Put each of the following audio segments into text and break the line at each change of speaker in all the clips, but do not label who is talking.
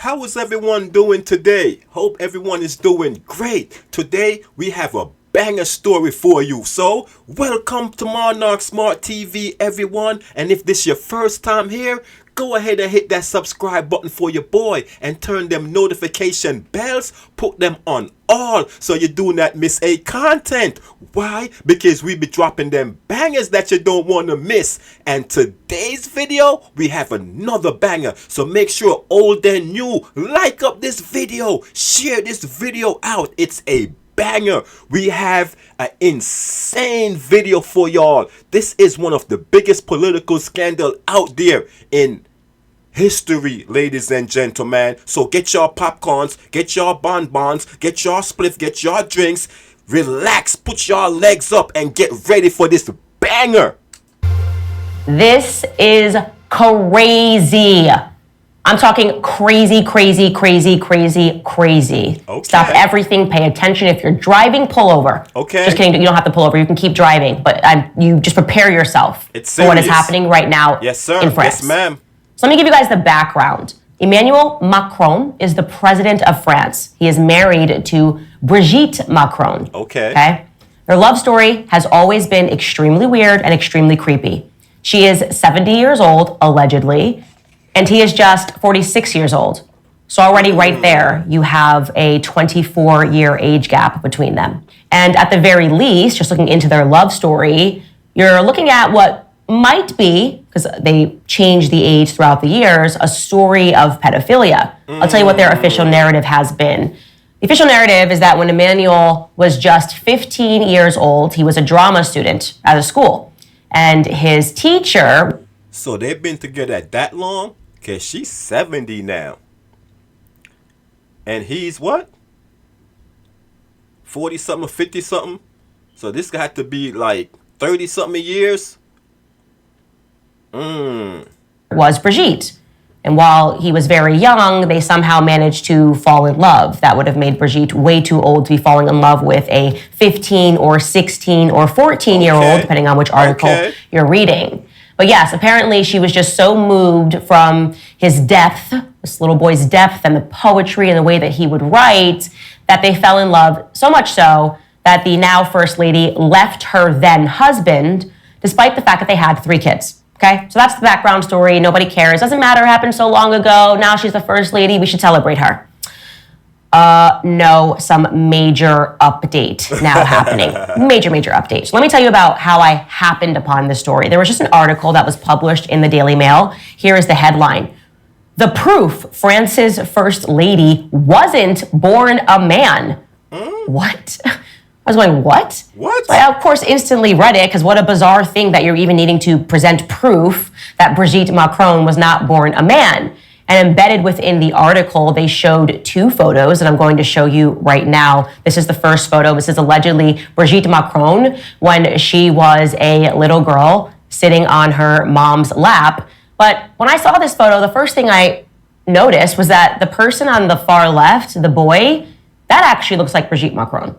How is everyone doing today? Hope everyone is doing great. Today we have a banger story for you. So, welcome to Monarch Smart TV, everyone. And if this is your first time here, go ahead and hit that subscribe button for your boy and turn them notification bells, put them on all so you do not miss a content. Why? Because we be dropping them bangers that you don't want to miss. And today's video, we have another banger. So make sure old and new, like up this video, share this video out. It's a banger. We have an insane video for y'all. This is one of the biggest political scandal out there in history, ladies and gentlemen. So get your popcorns, get your bonbons, get your spliff, get your drinks, relax, put your legs up and get ready for this banger.
This is crazy. I'm talking crazy, crazy, crazy, crazy, crazy.
Okay.
Stop everything. Pay attention. If you're driving, pull over.
Okay.
Just kidding. You don't have to pull over. You can keep driving. But you just prepare yourself for what is happening right now
Yes, sir.
in France.
Yes, ma'am.
So let me give you guys the background. Emmanuel Macron is the president of France. He is married to Brigitte Macron.
Okay.
Their love story has always been extremely weird and extremely creepy. She is 70 years old, allegedly, and he is just 46 years old. So already right there, you have a 24-year age gap between them. And at the very least, just looking into their love story, you're looking at what might be, because they change the age throughout the years, a story of pedophilia. I'll tell you what their official narrative has been. The official narrative is that when Emmanuel was just 15 years old, he was a drama student at a school. And his teacher...
So they've been together that long? Because she's 70 now. And he's what? 40-something, 50-something? So this got to be like 30-something years?
Was Brigitte. And while he was very young, they somehow managed to fall in love. That would have made Brigitte way too old to be falling in love with a 15 or 16 or 14-year-old, depending on which article you're reading. But yes, apparently she was just so moved from his depth, this little boy's depth and the poetry and the way that he would write, that they fell in love, so much so that the now First Lady left her then husband, despite the fact that they had 3 kids. Okay, so that's the background story. Nobody cares. Doesn't matter. It happened so long ago. Now she's the First Lady. We should celebrate her. No, some major update now happening. Major update. So let me tell you about how I happened upon this story. There was just an article that was published in the Daily Mail. Here is the headline. The proof France's First Lady wasn't born a man. What? I was going, what?
What?
So I, of course, instantly read it, because what a bizarre thing that you're even needing to present proof that Brigitte Macron was not born a man. And embedded within the article, they showed 2 photos that I'm going to show you right now. This is the first photo. This is allegedly Brigitte Macron when she was a little girl sitting on her mom's lap. But when I saw this photo, the first thing I noticed was that the person on the far left, the boy, that actually looks like Brigitte Macron.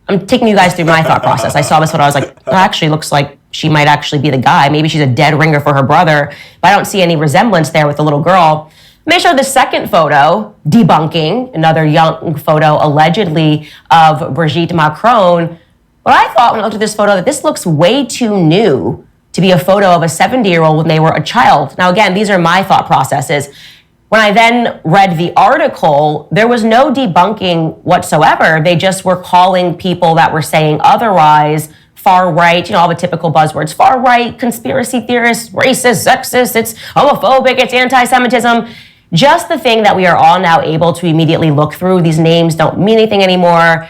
I'm taking you guys through my thought process. I saw this photo, I was like, that actually looks like she might actually be the guy. Maybe she's a dead ringer for her brother, but I don't see any resemblance there with the little girl. They showed the second photo, debunking, another young photo allegedly of Brigitte Macron. But I thought when I looked at this photo that this looks way too new to be a photo of a 70-year-old when they were a child. Now, again, these are my thought processes. When I then read the article, there was no debunking whatsoever. They just were calling people that were saying otherwise far right, all the typical buzzwords, far right, conspiracy theorists, racist, sexist, it's homophobic, it's anti-Semitism. Just the thing that we are all now able to immediately look through. These names don't mean anything anymore.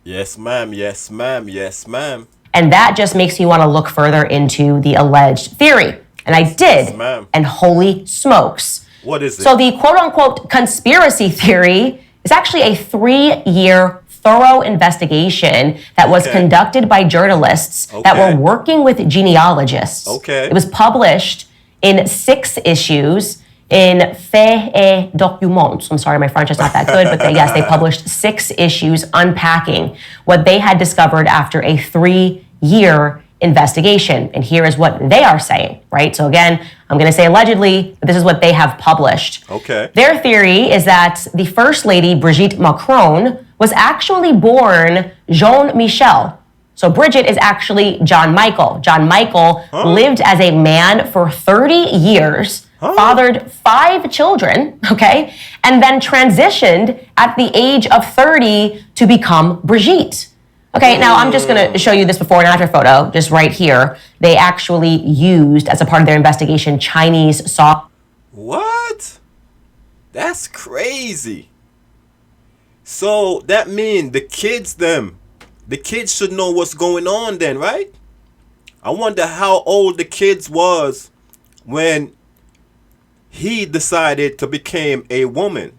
Yes, ma'am. Yes, ma'am. Yes, ma'am.
And that just makes me want to look further into the alleged theory. And I did.
Yes,
and holy smokes.
What is it?
So the quote-unquote conspiracy theory is actually a 3-year thorough investigation that was conducted by journalists that were working with genealogists. It was published in 6 issues in Faits et Documents. I'm sorry, my French is not that good, but yes, they published 6 issues unpacking what they had discovered after a 3-year investigation. And here is what they are saying, right? So again, I'm going to say allegedly, but this is what they have published.
Okay.
Their theory is that the First Lady, Brigitte Macron, was actually born Jean-Michel. So Bridget is actually John Michael. John Michael lived as a man for 30 years, fathered 5 children, okay, and then transitioned at the age of 30 to become Brigitte. Okay, now I'm just going to show you this before and after photo, just right here. They actually used, as a part of their investigation, Chinese soft.
What? That's crazy. So that means the kids should know what's going on then, right? I wonder how old the kids was when he decided to become a woman.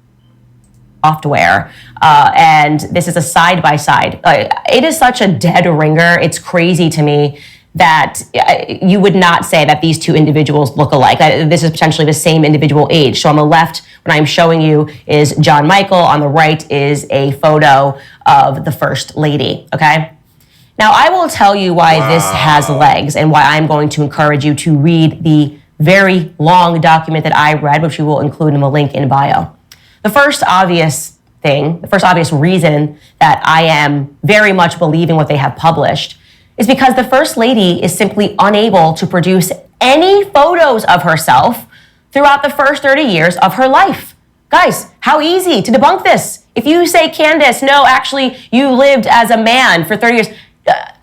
Software, and this is a side-by-side. It is such a dead ringer. It's crazy to me that you would not say that these two individuals look alike. This is potentially the same individual age. So on the left, what I'm showing you is John Michael. On the right is a photo of the First Lady, okay? Now, I will tell you why this has legs and why I'm going to encourage you to read the very long document that I read, which we will include in the link in bio. The first obvious reason that I am very much believing what they have published is because the First Lady is simply unable to produce any photos of herself throughout the first 30 years of her life. Guys, how easy to debunk this. If you say, Candace, no, actually, you lived as a man for 30 years.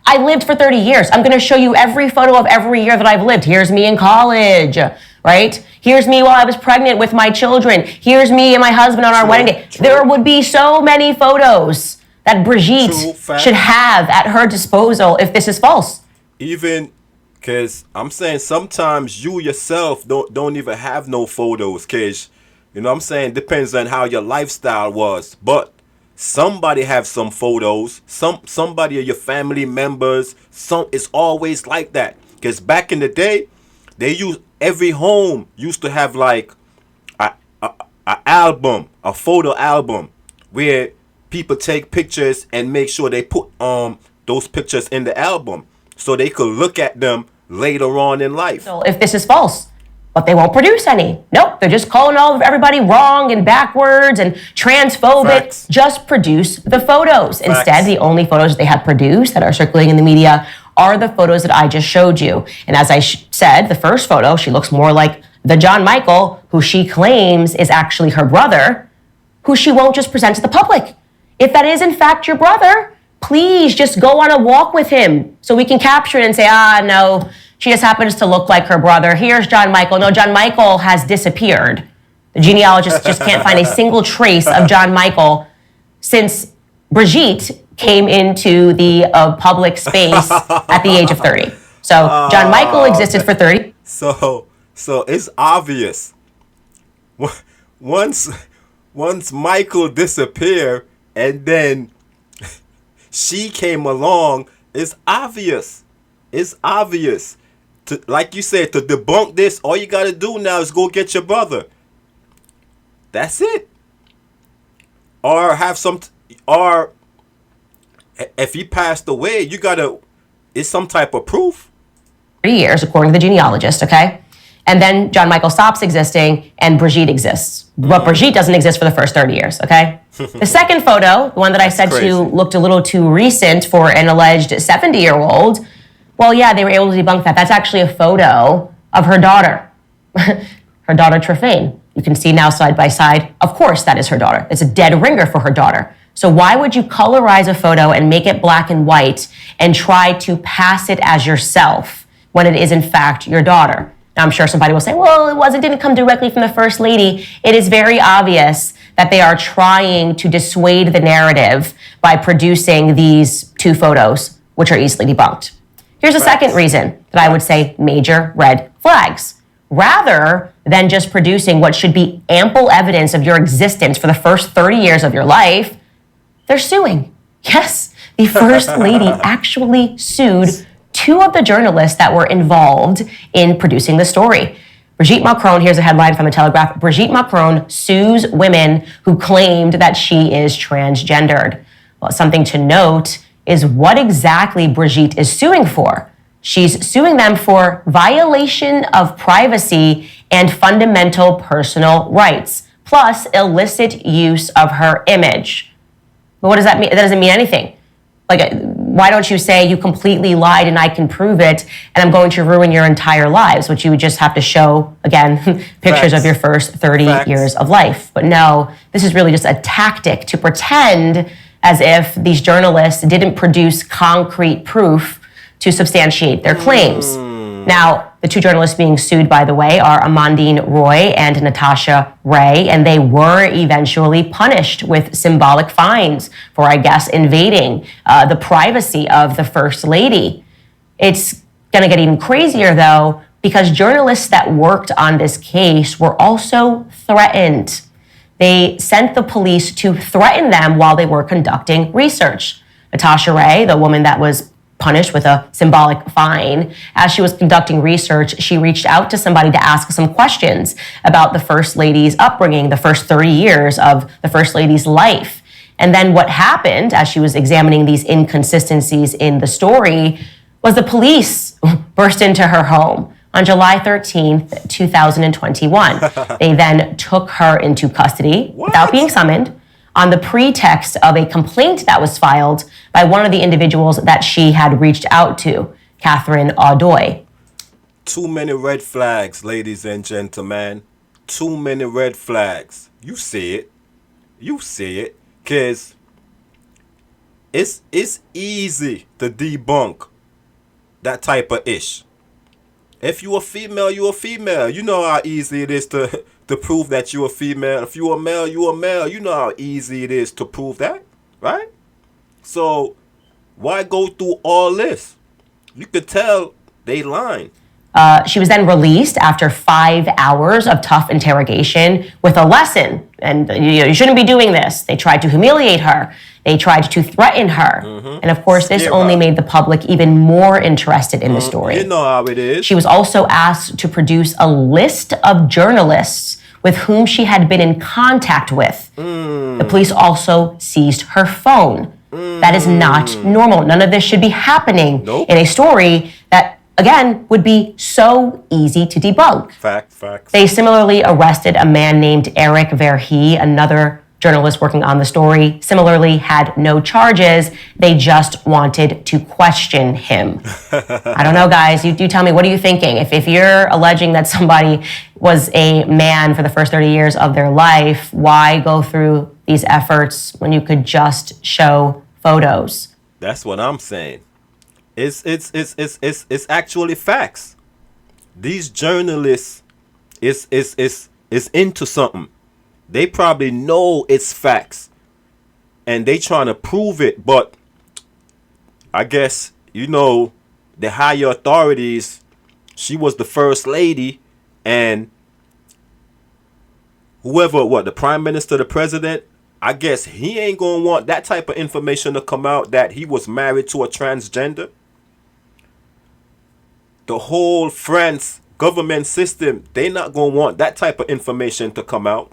I lived for 30 years. I'm going to show you every photo of every year that I've lived. Here's me in college, right? Here's me while I was pregnant with my children. Here's me and my husband on our wedding day. There would be so many photos that Brigitte should have at her disposal if this is false.
Even because I'm saying sometimes you yourself don't even have no photos, because, you know what I'm saying, depends on how your lifestyle was. But somebody have some photos, somebody of your family members, it's always like that. Because back in the day, every home used to have like a photo album where people take pictures and make sure they put those pictures in the album so they could look at them later on in life.
So if this is false, but they won't produce any. Nope, they're just calling everybody wrong and backwards and transphobic.
Facts.
Just produce the photos.
Facts.
Instead, the only photos they have produced that are circulating in the media are the photos that I just showed you. And as I said, the first photo, she looks more like the John Michael, who she claims is actually her brother, who she won't just present to the public. If that is in fact your brother, please just go on a walk with him so we can capture it and say, no, she just happens to look like her brother. Here's John Michael. No, John Michael has disappeared. The genealogist just can't find a single trace of John Michael since Brigitte came into the public space at the age of 30. So John Michael existed for 30.
So it's obvious. Once Michael disappeared and then she came along, it's obvious. It's obvious. Like you said, to debunk this, all you got to do now is go get your brother. That's it. Or if he passed away, it's some type of proof.
3 years, according to the genealogist, okay? And then John Michael stops existing and Brigitte exists. But Brigitte doesn't exist for the first 30 years, okay? The second photo, the one that I said to you looked a little too recent for an alleged 70-year-old, well, yeah, they were able to debunk that. That's actually a photo of her daughter, her daughter Trefane. You can see now side by side. Of course, that is her daughter. It's a dead ringer for her daughter. So why would you colorize a photo and make it black and white and try to pass it as yourself when it is in fact your daughter? Now, I'm sure somebody will say, well, it didn't come directly from the First Lady. It is very obvious that they are trying to dissuade the narrative by producing these two photos, which are easily debunked. Here's a second reason that I would say major red flags. Rather than just producing what should be ample evidence of your existence for the first 30 years of your life, they're suing. Yes, the First Lady actually sued 2 of the journalists that were involved in producing the story. Brigitte Macron, here's a headline from the Telegraph. Brigitte Macron sues women who claimed that she is transgendered. Well, something to note is what exactly Brigitte is suing for. She's suing them for violation of privacy and fundamental personal rights, plus illicit use of her image. But what does that mean? That doesn't mean anything. Like, why don't you say you completely lied and I can prove it and I'm going to ruin your entire lives, which you would just have to show, again, pictures of your first 30 years of life. But no, this is really just a tactic to pretend as if these journalists didn't produce concrete proof to substantiate their claims. Now, the two journalists being sued, by the way, are Amandine Roy and Natasha Ray, and they were eventually punished with symbolic fines for, I guess, invading the privacy of the First Lady. It's going to get even crazier, though, because journalists that worked on this case were also threatened. They sent the police to threaten them while they were conducting research. Natasha Ray, the woman that was punished with a symbolic fine, as she was conducting research, she reached out to somebody to ask some questions about the First Lady's upbringing, the first 30 years of the First Lady's life. And then what happened as she was examining these inconsistencies in the story was the police burst into her home on July 13th, 2021. They then took her into custody without being summoned on the pretext of a complaint that was filed by one of the individuals that she had reached out to, Catherine Audoy.
Too many red flags, ladies and gentlemen. Too many red flags. You see it. You see it. Because it's easy to debunk that type of ish. If you a female, you a female. You know how easy it is to prove that you a female. If you a male, you a male. You know how easy it is to prove that, right? So why go through all this? You could tell they lying.
She was then released after 5 hours of tough interrogation with a lesson. And you shouldn't be doing this. They tried to humiliate her. They tried to threaten her. And of course, this only made the public even more interested in the story.
You know how it is.
She was also asked to produce a list of journalists with whom she had been in contact with. The police also seized her phone. That is not normal. None of this should be happening in a story that, again, would be so easy to debunk.
Facts.
They similarly arrested a man named Eric Verhey, another journalist working on the story. Similarly, had no charges. They just wanted to question him. I don't know, guys. You tell me, what are you thinking? If you're alleging that somebody was a man for the first 30 years of their life, why go through these efforts when you could just show photos?
That's what I'm saying. It's actually facts. These journalists is into something. They probably know it's facts, and they trying to prove it. But I guess, the higher authorities, she was the first lady, and whoever, the prime minister, the president, I guess he ain't gonna want that type of information to come out that he was married to a transgender. The whole France government system, they not gonna want that type of information to come out.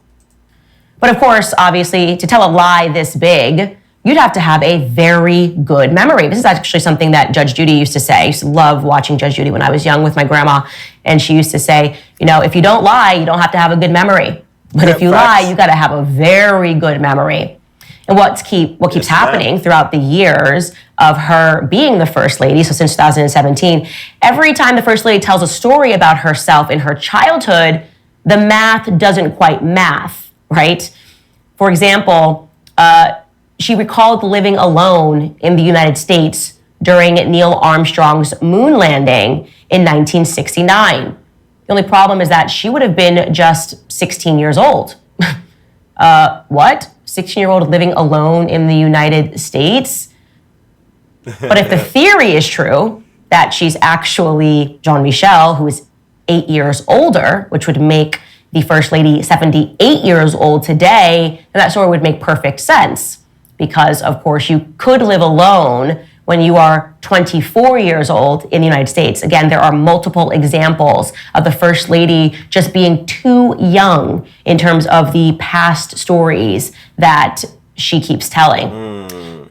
But of course, obviously, to tell a lie this big, you'd have to have a very good memory. This is actually something that Judge Judy used to say. I used to love watching Judge Judy when I was young with my grandma. And she used to say, if you don't lie, you don't have to have a good memory. But if you lie, you got to have a very good memory. And what keeps happening throughout the years of her being the First Lady, so since 2017, every time the First Lady tells a story about herself in her childhood, the math doesn't quite math, right? For example, she recalled living alone in the United States during Neil Armstrong's moon landing in 1969. The only problem is that she would have been just 16 years old. What? 16-year-old living alone in the United States? But if the theory is true, that she's actually Jean-Michel, who is 8 years older, which would make the First Lady 78 years old today, then that story would make perfect sense. Because, of course, you could live alone when you are 24 years old in the United States. Again, there are multiple examples of the First Lady just being too young in terms of the past stories that she keeps telling.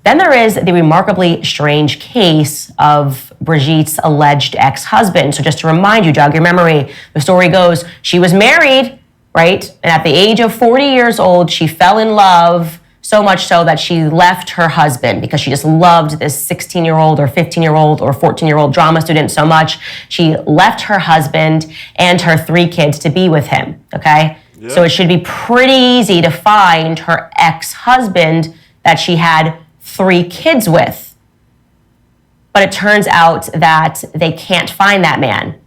Then there is the remarkably strange case of Brigitte's alleged ex-husband. So just to remind you, jog your memory, the story goes, she was married, right? And at the age of 40 years old, she fell in love, so much so that she left her husband because she just loved this 16-year-old or 15-year-old or 14-year-old drama student so much. She left her husband and her 3 kids to be with him, okay? Yeah. So it should be pretty easy to find her ex-husband that she had 3 kids with. But it turns out that they can't find that man.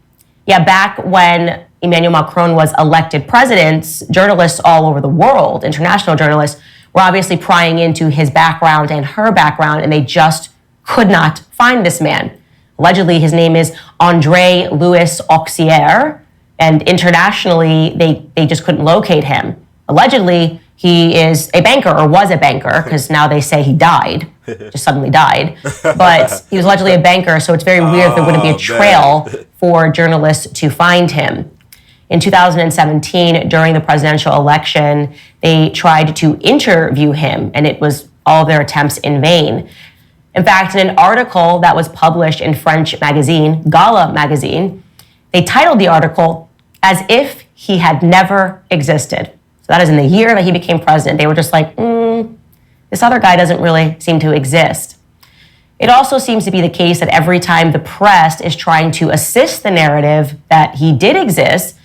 Yeah, back when Emmanuel Macron was elected president, journalists all over the world, international journalists, were obviously prying into his background and her background, and they just could not find this man. Allegedly, his name is André Louis Auxier, and internationally, they just couldn't locate him. Allegedly, he is a banker, or was a banker, because now they say he died, just suddenly died. But he was allegedly a banker, so it's very weird there wouldn't be a trail for journalists to find him. In 2017, during the presidential election, they tried to interview him, and it was all their attempts in vain. In fact, in an article that was published in French magazine, Gala magazine, they titled the article as if he had never existed. So that is in the year that he became president. They were just like, this other guy doesn't really seem to exist. It also seems to be the case that every time the press is trying to assist the narrative that he did exist,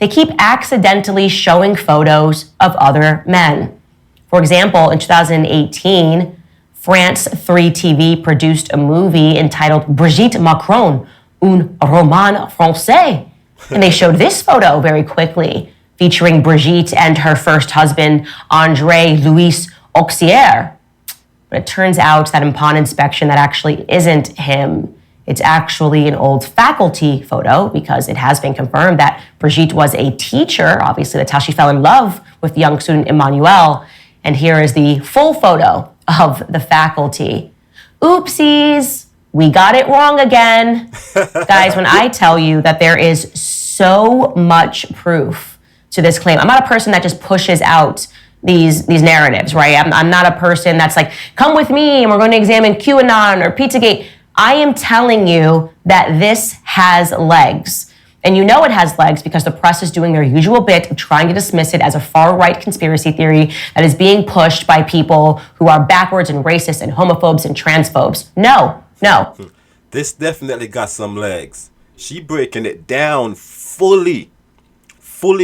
they keep accidentally showing photos of other men. For example, in 2018, France 3 TV produced a movie entitled Brigitte Macron, un roman français. And they showed this photo very quickly, featuring Brigitte and her first husband, André Louis Auxier. But it turns out that upon inspection, that actually isn't him. It's actually an old faculty photo because it has been confirmed that Brigitte was a teacher. Obviously, that's how she fell in love with the young student Emmanuel. And here is the full photo of the faculty. Oopsies, we got it wrong again. Guys, when I tell you that there is so much proof to this claim, I'm not a person that just pushes out these narratives, right? I'm not a person that's like, come with me and we're going to examine QAnon or Pizzagate. I am telling you that this has legs. And you know it has legs because the press is doing their usual bit of trying to dismiss it as a far-right conspiracy theory that is being pushed by people who are backwards and racist and homophobes and transphobes. No.
This definitely got some legs. She breaking it down fully. And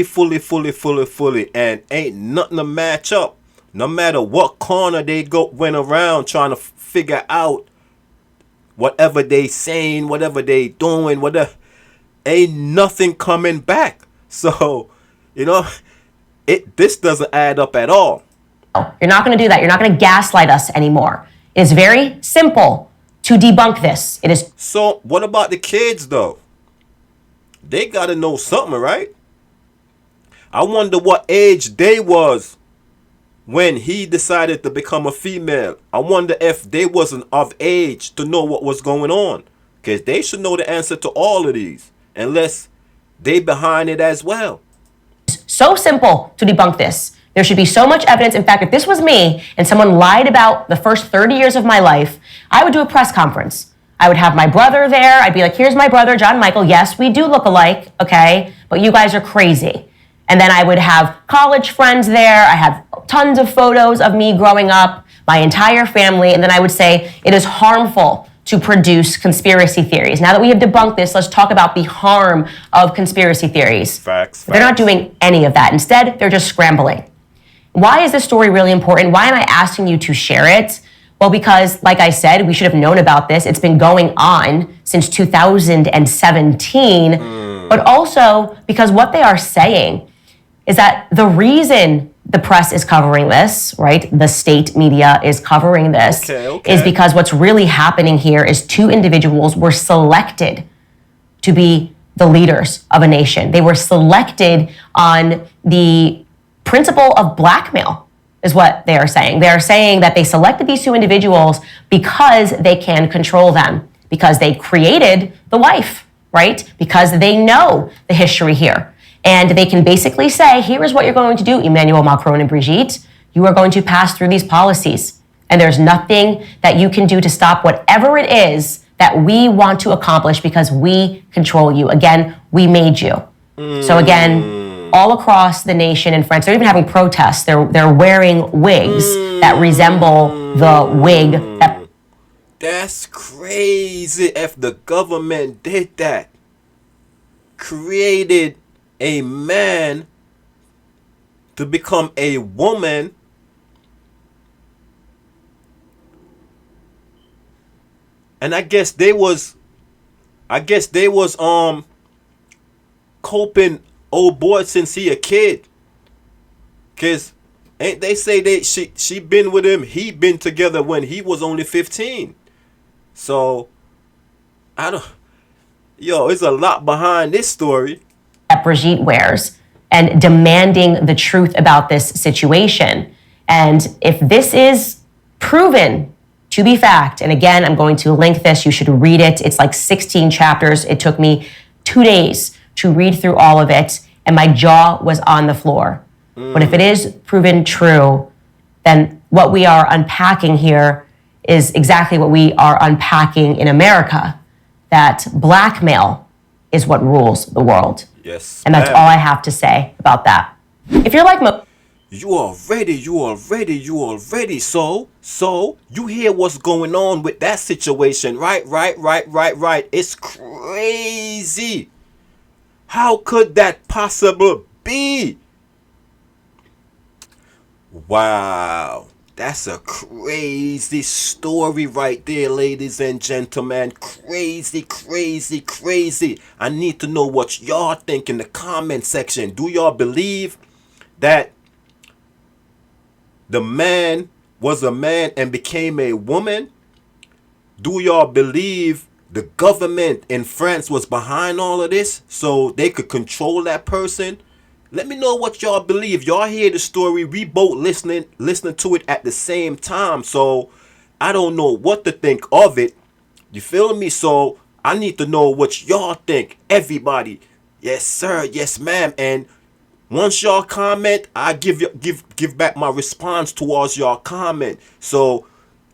ain't nothing to match up. No matter what corner they went around trying to figure out whatever they saying, whatever they doing, whatever, ain't nothing coming back. So, this doesn't add up at all.
You're not going to do that. You're not going to gaslight us anymore. It is very simple to debunk this. It is.
So, what about the kids, though? They got to know something, right? I wonder what age they was when he decided to become a female. I wonder if they wasn't of age to know what was going on. Because they should know the answer to all of these. Unless they behind it as well.
So simple to debunk this. There should be so much evidence. In fact, if this was me and someone lied about the first 30 years of my life, I would do a press conference. I would have my brother there. I'd be like, here's my brother, John Michael. Yes, we do look alike, okay? But you guys are crazy. And then I would have college friends there. I have tons of photos of me growing up, my entire family. And then I would say it is harmful to produce conspiracy theories. Now that we have debunked this, let's talk about the harm of conspiracy theories.
Facts.
They're not doing any of that. Instead, they're just scrambling. Why is this story really important? Why am I asking you to share it? Well, because, like I said, we should have known about this. It's been going on since 2017. But also because what they are saying is that the reason the press is covering this, right? The state media is covering this, is because what's really happening here is 2 individuals were selected to be the leaders of a nation. They were selected on the principle of blackmail, is what they are saying. They are saying that they selected these 2 individuals because they can control them, because they created the wife, right? Because they know the history here. And they can basically say, here is what you're going to do, Emmanuel Macron and Brigitte. You are going to pass through these policies. And there's nothing that you can do to stop whatever it is that we want to accomplish because we control you. Again, we made you. So again, all across the nation in France, they're even having protests. They're wearing wigs that resemble the wig that...
That's crazy if the government did that. Created a man to become a woman. And I guess they was coping old boy since he a kid. Cause ain't they say she been with him, he been together when he was only 15. So it's a lot behind this story
that Brigitte wears and demanding the truth about this situation. And if this is proven to be fact, and again, I'm going to link this, you should read it. It's like 16 chapters. It took me 2 days to read through all of it, and my jaw was on the floor. But if it is proven true, then what we are unpacking here is exactly what we are unpacking in America, that blackmail is what rules the world.
Yes.
And that's all I have to say about that. If you're like
you already. So you hear what's going on with that situation, right? It's crazy. How could that possibly be? Wow. That's a crazy story right there, ladies and gentlemen. Crazy. I need to know what y'all think in the comment section. Do y'all believe that the man was a man and became a woman? Do y'all believe the government in France was behind all of this so they could control that person? Let me know what y'all believe. Y'all hear the story. We both listening to it at the same time. So I don't know what to think of it. You feel me? So I need to know what y'all think. Everybody. Yes, sir. Yes, ma'am. And once y'all comment, I give back my response towards y'all comment. So,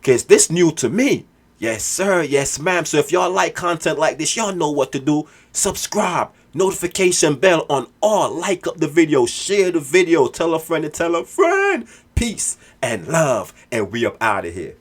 cause this new to me. Yes, sir. Yes, ma'am. So if y'all like content like this, y'all know what to do. Subscribe. Notification bell on all. Like up the video. Share the video. Tell a friend and tell a friend. Peace and love. And we up out of here.